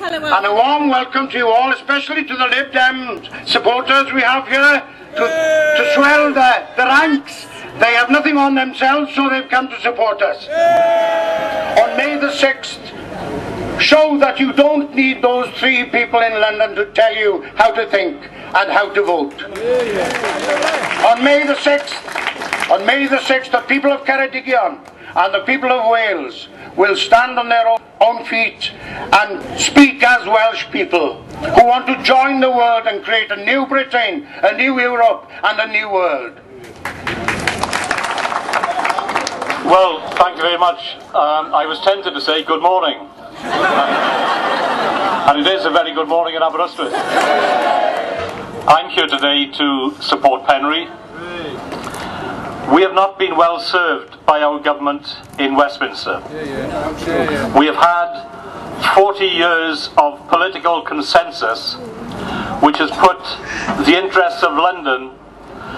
And a warm welcome to you all, especially to the Lib Dem supporters we have here, to swell the ranks. They have nothing on themselves, so they've come to support us. On May the 6th, show that you don't need those 3 people in London to tell you how to think and how to vote. On May the 6th, the people of Ceredigion and the people of Wales will stand on their own feet and speak as Welsh people who want to join the world and create a new Britain, a new Europe and a new world. Well, thank you very much. I was tempted to say good morning. And it is a very good morning in Aberystwyth. I'm here today to support Penri. We have not been well served by our government in Westminster. We have had 40 years of political consensus which has put the interests of London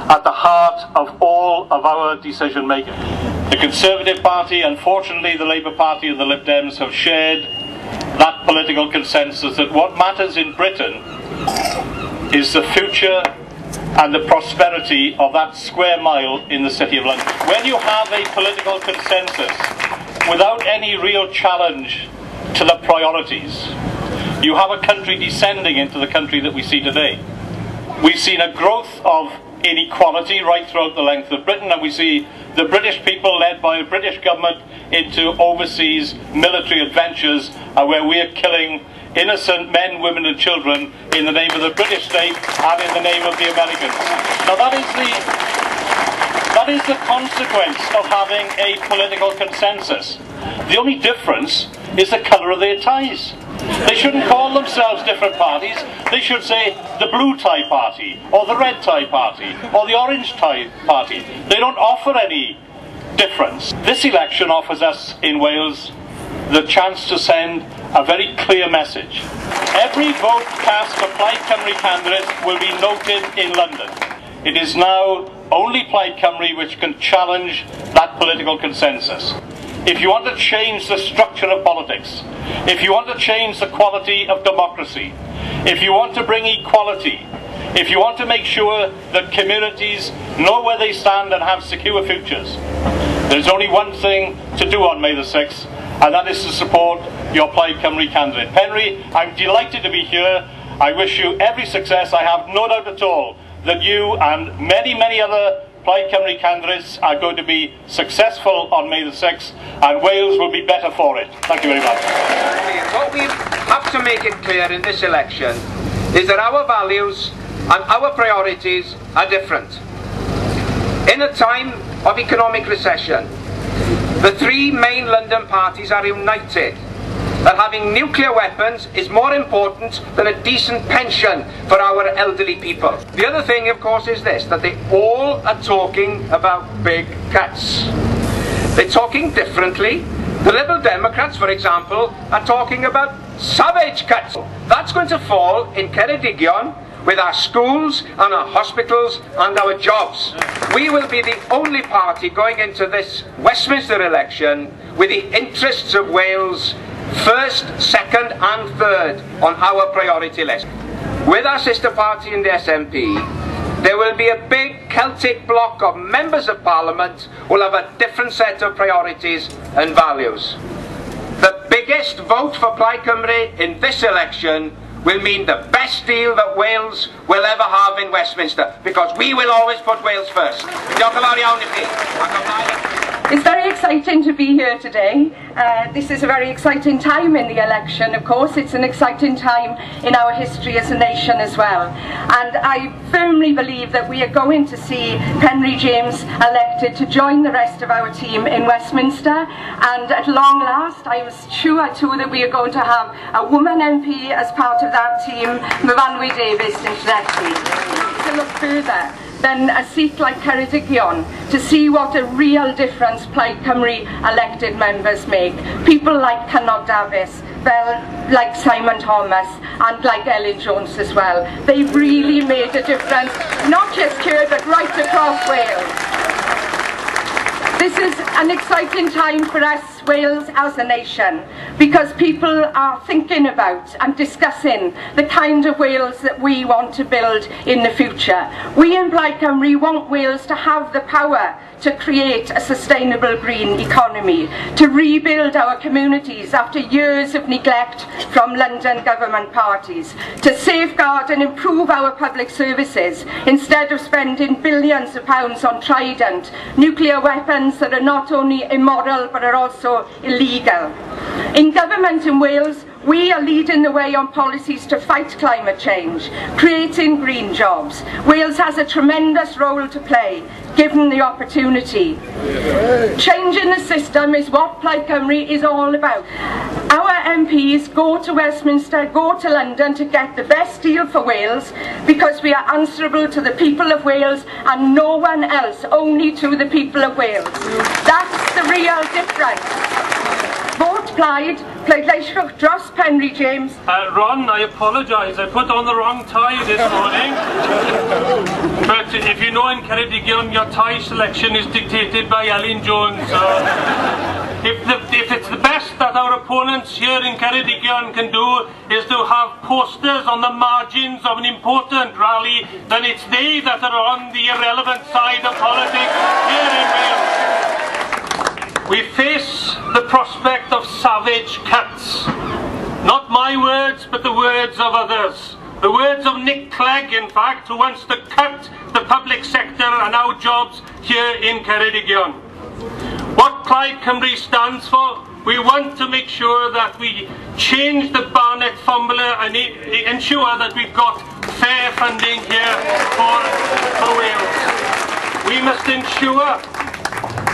at the heart of all of our decision making. The Conservative Party, unfortunately the Labour Party and the Lib Dems have shared that political consensus that what matters in Britain is the future and the prosperity of that square mile in the City of London. When you have a political consensus without any real challenge to the priorities, you have a country descending into the country that we see today. We've seen a growth of inequality right throughout the length of Britain, and we see the British people led by a British government into overseas military adventures where we are killing innocent men, women and children in the name of the British state and in the name of the Americans. Now that is the consequence of having a political consensus. The only difference is the colour of their ties. They shouldn't call themselves different parties. They should say the blue tie party, or the red tie party, or the orange tie party. They don't offer any difference. This election offers us in Wales the chance to send a very clear message. Every vote cast for Plaid Cymru candidates will be noted in London. It is now only Plaid Cymru which can challenge that political consensus. If you want to change the structure of politics, if you want to change the quality of democracy, if you want to bring equality, if you want to make sure that communities know where they stand and have secure futures, there's only one thing to do on May the 6th, and that is to support your Plaid Cymru candidate. Penri, I'm delighted to be here. I wish you every success. I have no doubt at all that you and many, many other Plaid Cymru candidates are going to be successful on May the 6th, and Wales will be better for it. Thank you very much. What we have to make it clear in this election is that our values and our priorities are different. In a time of economic recession, the 3 main London parties are united that having nuclear weapons is more important than a decent pension for our elderly people. The other thing, of course, is this, that they all are talking about big cuts. They're talking differently. The Liberal Democrats, for example, are talking about savage cuts. That's going to fall in Ceredigion with our schools and our hospitals and our jobs. We will be the only party going into this Westminster election with the interests of Wales first, second and third on our priority list. With our sister party in the SNP, there will be a big Celtic bloc of members of Parliament who will have a different set of priorities and values. The biggest vote for Plaid Cymru in this election will mean the best deal that Wales will ever have in Westminster, because we will always put Wales first. Diolch yn fawr iawn I chi. It's very exciting to be here today. This is a very exciting time in the election, of course. It's an exciting time in our history as a nation as well. And I firmly believe that we are going to see Penri James elected to join the rest of our team in Westminster. And at long last, I was sure too that we are going to have a woman MP as part of that team, Davies in Llwyd. To look further than a seat like Ceredigion, to see what a real difference Plaid Cymru elected members make. People like Davies, like Simon Thomas and like Elin Jones as well. They've really made a difference, not just here but right across Wales. This is an exciting time for us. Wales as a nation, because people are thinking about and discussing the kind of Wales that we want to build in the future. We in Plaid Cymru want Wales to have the power to create a sustainable green economy, to rebuild our communities after years of neglect from London government parties, to safeguard and improve our public services instead of spending billions of pounds on Trident, nuclear weapons that are not only immoral but are also illegal. In government in Wales, we are leading the way on policies to fight climate change, creating green jobs. Wales has a tremendous role to play, given the opportunity. Changing the system is what Plaid Cymru is all about. Our MPs go to Westminster, go to London to get the best deal for Wales, because we are answerable to the people of Wales and no one else, only to the people of Wales. That's the real difference. Vote Plaid, pleidleisiwch dros Penri James. Ron, I apologise, I put on the wrong tie this morning. But if you know in Ceredigion, your tie selection is dictated by Elin Jones. If it's the best that our opponents here in Ceredigion can do is to have posters on the margins of an important rally, then it's they that are on the irrelevant side of politics here in Wales. We face the prospect of savage cuts. Not my words, but the words of others. The words of Nick Clegg, in fact, who wants to cut the public sector and our jobs here in Ceredigion. What Plaid Cymru stands for, we want to make sure that we change the Barnett formula and ensure that we've got fair funding here for Wales. We must ensure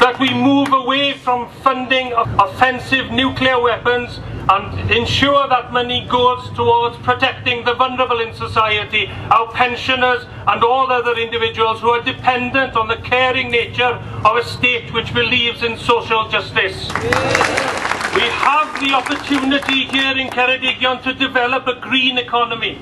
that we move away from funding of offensive nuclear weapons and ensure that money goes towards protecting the vulnerable in society, our pensioners and all other individuals who are dependent on the caring nature of a state which believes in social justice. We have the opportunity here in Ceredigion to develop a green economy.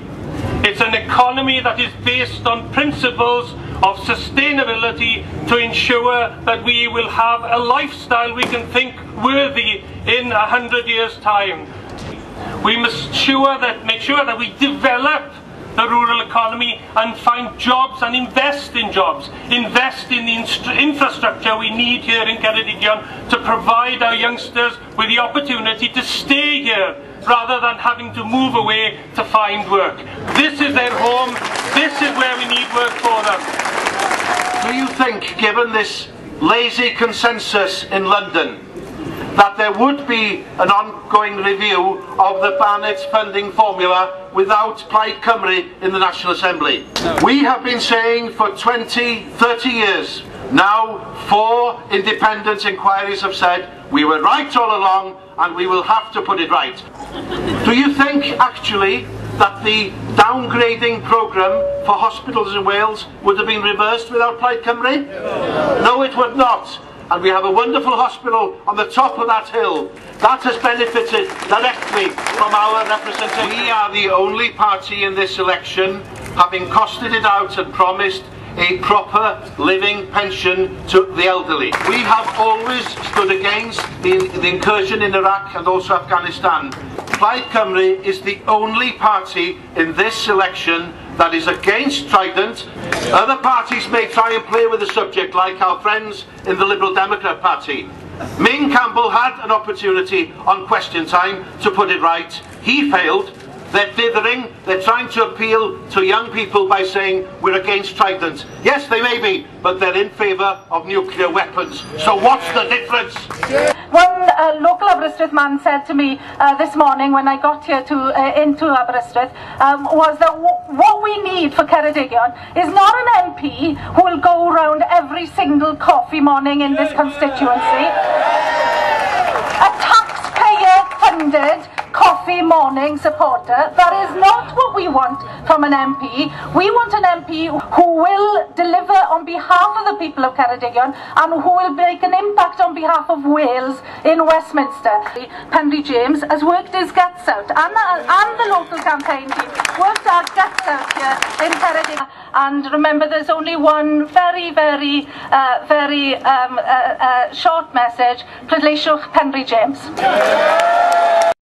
It's an economy that is based on principles of sustainability to ensure that we will have a lifestyle we can think worthy in 100 years' time. We must make sure that we develop the rural economy and find jobs and invest in jobs, invest in the infrastructure we need here in Ceredigion to provide our youngsters with the opportunity to stay here rather than having to move away to find work. This is their home, this is where we need work for them. Do you think, given this lazy consensus in London, that there would be an ongoing review of the Barnett funding formula without Plaid Cymru in the National Assembly? No. We have been saying for 20, 30 years, now 4 independent inquiries have said we were right all along and we will have to put it right. Do you think actually that the downgrading programme for hospitals in Wales would have been reversed without Plaid Cymru? No, it would not. And we have a wonderful hospital on the top of that hill. That has benefited directly from our representation. We are the only party in this election having costed it out and promised a proper living pension to the elderly. We have always stood against the incursion in Iraq and also Afghanistan. Plaid Cymru is the only party in this election that is against Trident. Other parties may try and play with the subject, like our friends in the Liberal Democrat Party. Ming Campbell had an opportunity on Question Time to put it right. He failed. They're dithering, they're trying to appeal to young people by saying we're against Trident. Yes, they may be, but they're in favour of nuclear weapons. So what's the difference? One local Aberystwyth man said to me this morning when I got here into Aberystwyth was that what we need for Ceredigion is not an MP who will go around every single coffee morning in this constituency. A taxpayer-funded coffee morning supporter. That is not what we want from an MP. We want an MP who will deliver on behalf of the people of Ceredigion and who will make an impact on behalf of Wales in Westminster. Penri James has worked his guts out and the local campaign team worked our guts out here in Ceredigion. And remember, there's only one very short message. Pleidleisiwch Penri James.